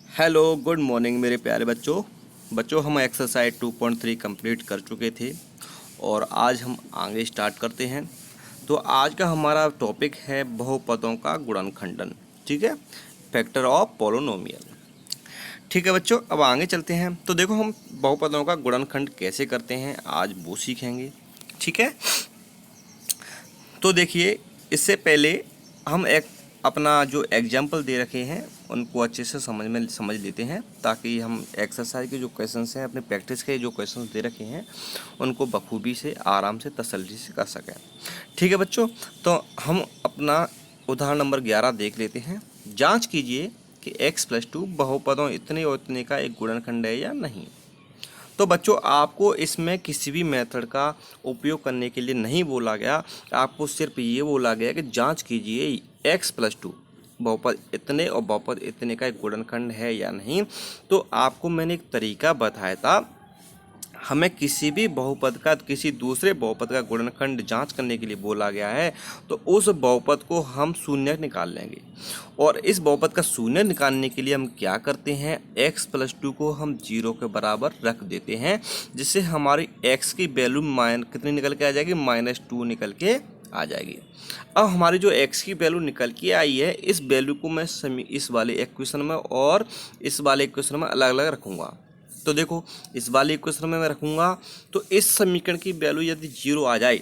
Hello good morning मेरे प्यारे बच्चों हम एक्सरसाइज 2.3 कंप्लीट कर चुके थे और आज हम आगे स्टार्ट करते हैं। तो आज का हमारा टॉपिक है बहुपदों का गुणनखंडन। ठीक है, फैक्टर ऑफ पोलिनोमियल। ठीक है बच्चों, अब आगे चलते हैं। तो देखो हम बहुपदों का गुणनखंड कैसे करते हैं आज वो सीखेंगे। ठीक है, तो देखिए इससे पहले हम एक अपना जो एग्जाम्पल दे रखे हैं उनको अच्छे से समझ लेते हैं, ताकि हम एक्सरसाइज के जो क्वेश्चंस हैं, अपने प्रैक्टिस के जो क्वेश्चंस दे रखे हैं उनको बखूबी से आराम से तसल्ली से कर सकें। ठीक है बच्चों, तो हम अपना उदाहरण नंबर 11 देख लेते हैं। जांच कीजिए कि x+2 बहुपदों इतने और इतने का एक गुणनखंड है या नहीं। तो बच्चों आपको इसमें किसी भी मेथड का उपयोग करने के लिए नहीं बोला गया, आपको सिर्फ ये बोला गया कि जांच कीजिए x+2 बहुपद इतने और बहुपद इतने का एक गुणनखंड है या नहीं। तो आपको मैंने एक तरीका बताया था, हमें किसी भी बहुपद का किसी दूसरे बहुपद का गुणनखंड जांच करने के लिए बोला गया है, तो उस बहुपद को हम शून्य निकाल लेंगे। और इस बहुपद का शून्य निकालने के लिए हम क्या करते हैं, x+2 को हम 0 के बराबर रख देते हैं, जिससे हमारी x की वैल्यू कितनी निकल के आ जाएगी, -2 निकल के आ जाएगी। अब हमारी जो x की वैल्यू निकल के आई है, इस वैल्यू को मैं इस वाले इक्वेशन में और इस वाले इक्वेशन में अलग अलग रखूँगा। तो देखो इस वाले इक्वेशन में मैं रखूँगा, तो इस समीकरण की वैल्यू यदि 0 आ जाए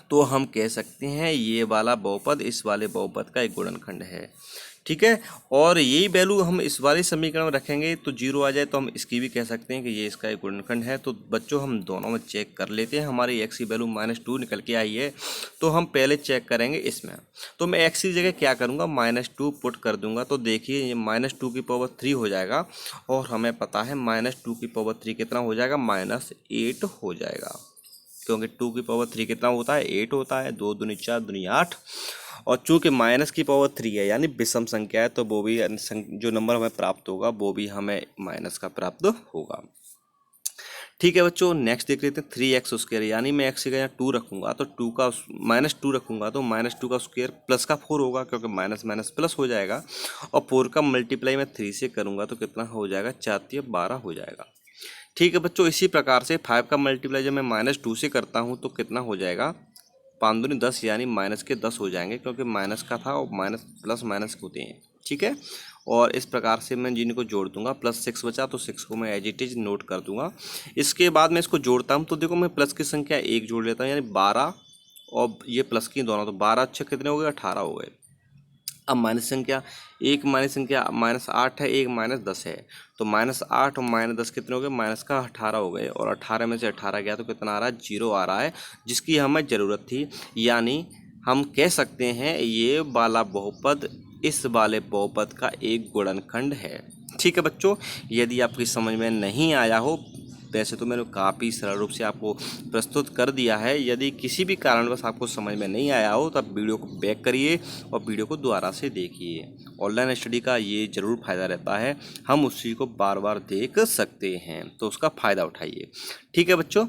तो हम कह सकते हैं ये वाला बहुपद इस वाले बहुपद का एक गुणनखंड है। ठीक है, और यही वैल्यू हम इस वाले समीकरण में रखेंगे तो 0 आ जाए तो हम इसकी भी कह सकते हैं कि ये इसका एक गुणनखंड है। तो बच्चों हम दोनों में चेक कर लेते हैं। हमारी x की वैल्यू -2 निकल के आई है, तो हम पहले चेक करेंगे इसमें। तो मैं x की जगह क्या करूँगा, -2 पुट कर दूंगा। तो देखिए ये -2 की पावर 3 हो जाएगा, और हमें पता है -2 की पावर 3 कितना हो जाएगा, -8 हो जाएगा। क्योंकि 2 की पावर 3 कितना होता है, 8 होता है। 2 दूनी 4 दूनी 8, और चूँकि माइनस की पावर 3 है यानी विषम संख्या है, तो वो भी जो नंबर हमें प्राप्त होगा वो भी हमें माइनस का प्राप्त होगा। ठीक है बच्चों, नेक्स्ट देख लेते हैं 3x², यानी मैं x की जगह 2 रखूँगा तो 2 का -2 रखूँगा तो -2 का स्क्वायर प्लस का 4 होगा, क्योंकि माइनस माइनस प्लस हो जाएगा। और 4 का मल्टीप्लाई मैं 3 से करूँगा तो कितना हो जाएगा, 4 12 हो जाएगा। ठीक है बच्चों, इसी प्रकार से 5 का मल्टीप्लाई जब मैं -2 से करता हूँ तो कितना हो जाएगा, 5 दूनी 10 यानी माइनस के 10 हो जाएंगे, क्योंकि माइनस का था और माइनस प्लस माइनस होते हैं। ठीक है, और इस प्रकार से मैं जिनको जोड़ दूंगा, +6 बचा तो 6 को मैं एज इट इज नोट कर दूंगा। इसके बाद मैं इसको जोड़ता हूँ, तो देखो मैं प्लस की संख्या 1 जोड़ लेता हूँ, यानी 12, और ये प्लस की दोनों, तो 12 अच्छे कितने हो गए, 18 हो गए। अब माइनस संख्या, एक माइनस संख्या -8 है, एक -10 है, तो -8 और -10 कितने हो गए, माइनस का 18 हो गए। और 18 में से 18 गया तो कितना आ रहा है, 0 आ रहा है, जिसकी हमें ज़रूरत थी। यानी हम कह सकते हैं ये वाला बहुपद इस वाले बहुपद का एक गुणनखंड है। ठीक है बच्चों, यदि आपकी समझ में नहीं आया हो, वैसे तो मैंने काफ़ी सरल रूप से आपको प्रस्तुत कर दिया है, यदि किसी भी कारणवश आपको समझ में नहीं आया हो तो आप वीडियो को बैक करिए और वीडियो को दोबारा से देखिए। ऑनलाइन स्टडी का ये ज़रूर फ़ायदा रहता है, हम उस चीज़ को बार बार देख सकते हैं, तो उसका फ़ायदा उठाइए। ठीक है बच्चों,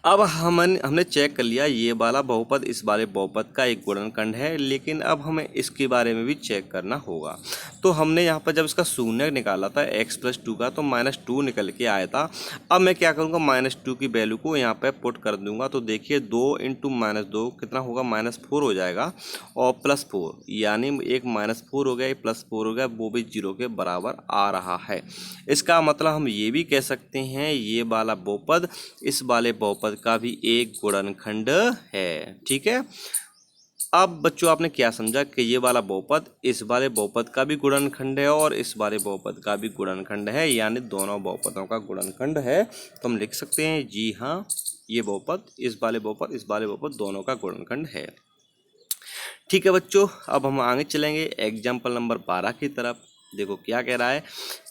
अब हमने चेक कर लिया ये वाला बहुपद इस वाले बहुपद का एक गुणनखंड है, लेकिन अब हमें इसके बारे में भी चेक करना होगा। तो हमने यहाँ पर जब इसका शून्य निकाला था x+2 का, तो -2 निकल के आया था। अब मैं क्या करूँगा, -2 की वैल्यू को यहाँ पर पुट कर दूंगा। तो देखिए 2 × -2 कितना होगा, -4 हो जाएगा, और +4 यानी एक -4 हो गया, एक +4 हो गया, वो भी 0 के बराबर आ रहा है। इसका मतलब हम ये भी कह सकते हैं ये वाला बहुपद इस वाले बहुपद का भी एक गुणनखंड है। ठीक है, अब बच्चों आपने क्या समझा कि ये वाला बहुपद इस वाले बहुपद का भी गुणनखंड है और इस वाले बहुपद का भी गुणनखंड है, यानी दोनों बहुपदों का गुणनखंड है। तो हम लिख सकते हैं जी हाँ, ये बहुपद इस वाले बहुपद दोनों का गुणनखंड है। ठीक है बच्चों, अब हम आगे चलेंगे एग्जाम्पल नंबर 12 की तरफ। देखो क्या कह रहा है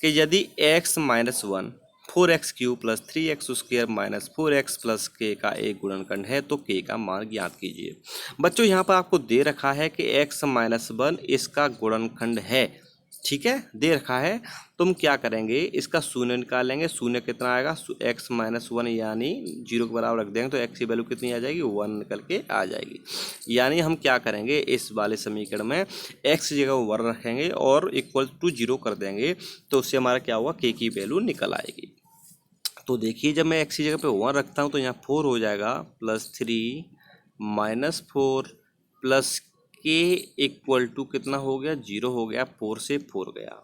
कि यदि x - 1 4x³ + 3x² - 4x + k का एक गुणनखंड है तो k का मान ज्ञात कीजिए। बच्चों यहाँ पर आपको दे रखा है कि x - 1 इसका गुणनखंड है, ठीक है, दे रखा है। तो हम क्या करेंगे, इसका शून्य निकालेंगे। शून्य कितना आएगा, x माइनस वन, यानी 0 के बराबर रख देंगे तो x की वैल्यू कितनी आ जाएगी, 1 निकल के आ जाएगी। यानी हम क्या करेंगे, इस वाले समीकरण में x की जगह 1 रखेंगे और इक्वल टू 0 कर देंगे, तो उससे हमारा क्या होगा, k की वैल्यू निकल आएगी। तो देखिए, जब मैं x की जगह पे 1 रखता हूँ तो यहाँ 4 हो जाएगा, +3 -4 प्लस के इक्वल टू कितना हो गया, 0 हो गया, 4 से 4 गया।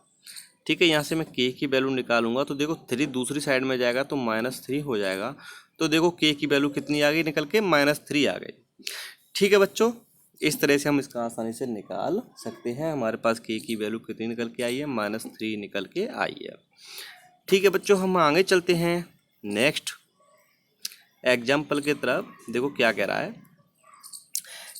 ठीक है, यहाँ से मैं k की वैल्यू निकालूंगा तो देखो 3 दूसरी साइड में जाएगा तो -3 हो जाएगा। तो देखो k की वैल्यू कितनी आ गई निकल के, -3 आ गई। ठीक है बच्चों, इस तरह से हम इसका आसानी से निकाल सकते हैं। हमारे पास k की वैल्यू कितनी निकल के आई है, -3 निकल के आई है। ठीक है बच्चों, हम आगे चलते हैं नेक्स्ट एग्जाम्पल की तरफ। देखो क्या कह रहा है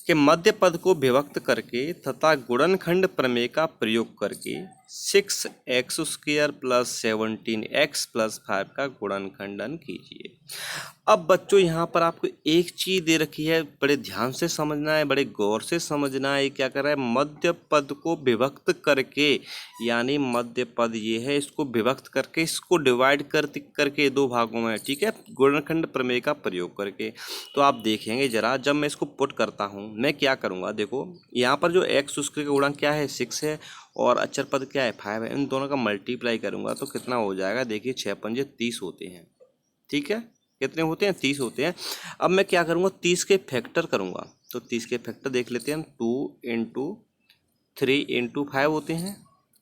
कि मध्य पद को विभक्त करके तथा गुणनखंड प्रमेय का प्रयोग करके 6x² प्लस 17x प्लस 5 का गुणनखंडन कीजिए। अब बच्चों यहाँ पर आपको एक चीज दे रखी है, बड़े ध्यान से समझना है, बड़े गौर से समझना है। क्या कर रहा है, मध्य पद को विभक्त करके, यानी मध्य पद ये है, इसको विभक्त करके, इसको डिवाइड करके दो भागों में, ठीक है, गुणनखंड प्रमेय का प्रयोग करके। तो आप देखेंगे जरा, जब मैं इसको पुट करता हूँ मैं क्या करूँगा, देखो यहाँ पर जो x उसके गुणक क्या है, 6 है, और अचर पद क्या है, 5 है। इन दोनों का मल्टीप्लाई करूँगा तो कितना हो जाएगा, देखिए 6 पंजे 30 होते हैं। ठीक है, कितने होते हैं, 30 होते हैं। अब मैं क्या करूँगा, 30 के फैक्टर करूँगा। तो 30 के फैक्टर देख लेते हैं, 2 इंटू 3 इंटू 5 होते हैं,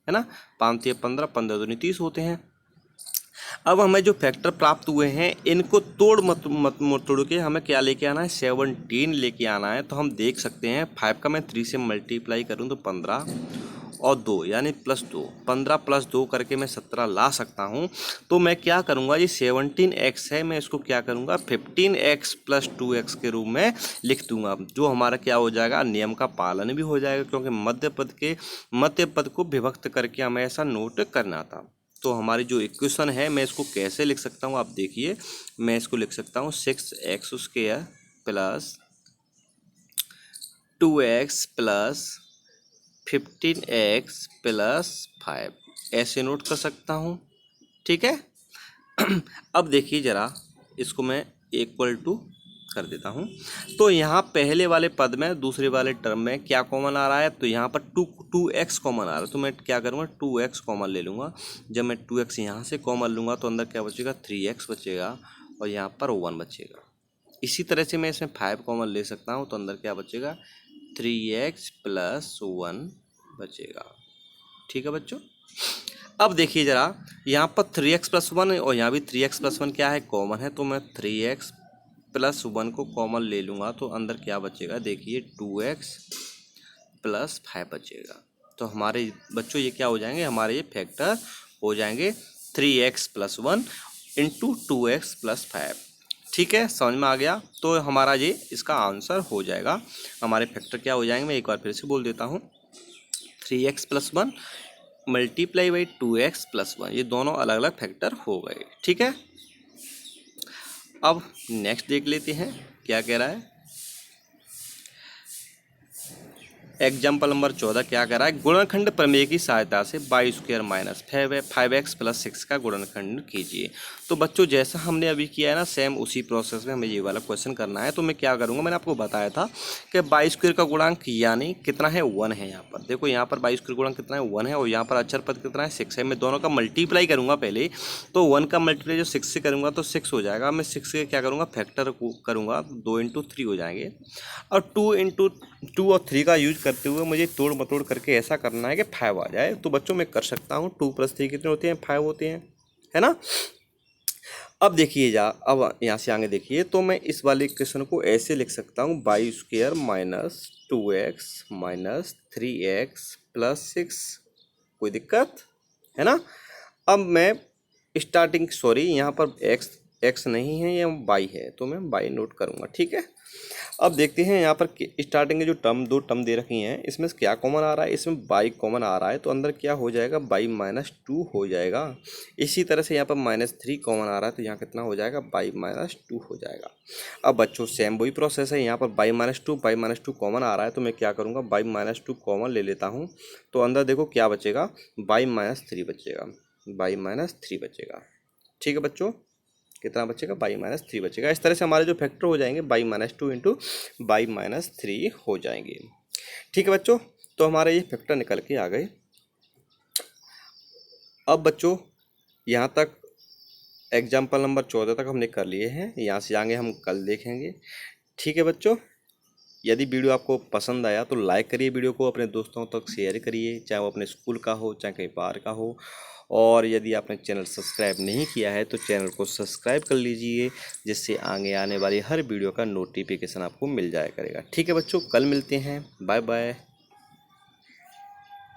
है ना, 5 से 15, 15 दूनी 30 होते हैं। अब हमें जो फैक्टर प्राप्त हुए हैं इनको तोड़ मत तोड़ के हमें क्या लेके आना है, 17 लेके आना है। तो हम देख सकते हैं 5 का मैं 3 से मल्टीप्लाई करूं तो 15 और 2 यानी +2, 15 + 2 करके मैं 17 ला सकता हूं। तो मैं क्या करूंगा, ये 17x है, मैं इसको क्या करूंगा, 15x + 2x के रूप में लिख दूंगा। जो हमारा क्या हो जाएगा, नियम का पालन भी हो जाएगा, क्योंकि मध्य पद को विभक्त करके हमें ऐसा नोट करना था। तो हमारी जो इक्वेशन है, मैं इसको कैसे लिख सकता हूँ, आप देखिए, मैं इसको लिख सकता हूँ 6x² plus 2x plus 15x plus 5, ऐसे नोट कर सकता हूँ। ठीक है, अब देखिए ज़रा, इसको मैं इक्वल टू कर देता हूँ। तो यहाँ पहले वाले पद में दूसरे वाले टर्म में क्या कॉमन आ रहा है, तो यहाँ पर 2x कॉमन आ रहा है। तो मैं क्या करूँगा, 2x कॉमन ले लूँगा। जब मैं 2x यहाँ से कॉमन लूँगा तो अंदर क्या बचेगा, 3x बचेगा, और यहाँ पर 1 बचेगा। इसी तरह से मैं इसमें 5 कॉमन ले सकता हूँ, तो अंदर क्या बचेगा, 3x प्लस 1 बचेगा। ठीक है बच्चों, अब देखिए ज़रा, यहाँ पर 3x प्लस 1 और यहाँ भी 3x प्लस 1 क्या है, कॉमन है। तो मैं 3x प्लस 1 को कॉमन ले लूँगा तो अंदर क्या बचेगा, देखिए 2x प्लस 5 बचेगा। तो हमारे बच्चों ये क्या हो जाएंगे, हमारे ये फैक्टर हो जाएंगे 3x plus 1 into 2x plus 5। ठीक है, समझ में आ गया। तो हमारा ये इसका आंसर हो जाएगा। हमारे फैक्टर क्या हो जाएंगे, मैं एक बार फिर से बोल देता हूँ, 3x plus 1 multiply by 2x plus 1, ये दोनों अलग अलग फैक्टर हो गए। ठीक है, अब नेक्स्ट देख लेते हैं क्या कह रहा है। एग्जाम्पल नंबर 14 क्या कह रहा है, गुणनखंड प्रमेय की सहायता से y² माइनस 5x प्लस 6 का गुणनखंड कीजिए। तो बच्चों जैसा हमने अभी किया है ना, सेम उसी प्रोसेस में हमें ये वाला क्वेश्चन करना है। तो मैं क्या करूँगा, मैंने आपको बताया था कि y² का गुणांक यानी कितना है, 1 है। यहाँ पर देखो, यहाँ पर y² गुणांक कितना है, 1 है, और यहाँ पर अचर पद कितना है, 6 है। मैं दोनों का मल्टीप्लाई करूँगा पहले, तो 1 का मल्टीप्लाई जो 6 से करूँगा तो 6 हो जाएगा। मैं 6 से क्या करूँगा, फैक्टर करूँगा, 2 इंटू 3 हो जाएंगे। और 2 इंटू 2 और 3 का यूज करते हुए मुझे तोड़ मतोड़ करके ऐसा करना है कि 5 आ जाए। तो बच्चों मैं कर सकता हूँ, 2 + 3 कितने होते हैं, 5 होते हैं, है ना। अब देखिए अब यहाँ से आगे देखिए, तो मैं इस वाले इक्वेशन को ऐसे लिख सकता हूँ, y² minus 2x minus 3x plus 6। कोई दिक्कत है ना। अब मैं यहाँ पर x नहीं है, ये y है, तो मैं y नोट करूँगा। ठीक है, अब देखते हैं यहाँ पर स्टार्टिंग के जो दो टर्म दे रखी हैं इसमें से क्या कॉमन आ रहा है, इसमें बाई कॉमन आ रहा है तो अंदर क्या हो जाएगा, बाई -2 हो जाएगा। इसी तरह से यहाँ पर -3 कॉमन आ रहा है तो यहाँ कितना हो जाएगा, बाई -2 हो जाएगा। अब बच्चों सेम वही प्रोसेस है, यहाँ पर बाई -2 कॉमन आ रहा है तो मैं क्या करूँगा, बाई -2 कॉमन ले लेता हूँ तो अंदर देखो क्या बचेगा, बाई -3 बचेगा, बाई -3 बचेगा। ठीक है बच्चों, कितना बचेगा, बाई -3 बचेगा। इस तरह से हमारे जो फैक्टर हो जाएंगे बाई -2 इंटू बाई -3 हो जाएंगे। ठीक है बच्चों, तो हमारे ये फैक्टर निकल के आ गए। अब बच्चों यहाँ तक एग्जाम्पल नंबर 14 तक हमने कर लिए हैं, यहाँ से आगे हम कल देखेंगे। ठीक है बच्चों, यदि वीडियो आपको पसंद आया तो लाइक करिए, वीडियो को अपने दोस्तों तक शेयर करिए, चाहे वो अपने स्कूल का हो चाहे कहीं बाहर का हो। और यदि आपने चैनल सब्सक्राइब नहीं किया है तो चैनल को सब्सक्राइब कर लीजिए, जिससे आगे आने वाली हर वीडियो का नोटिफिकेशन आपको मिल जाया करेगा। ठीक है बच्चों, कल मिलते हैं, बाय बाय।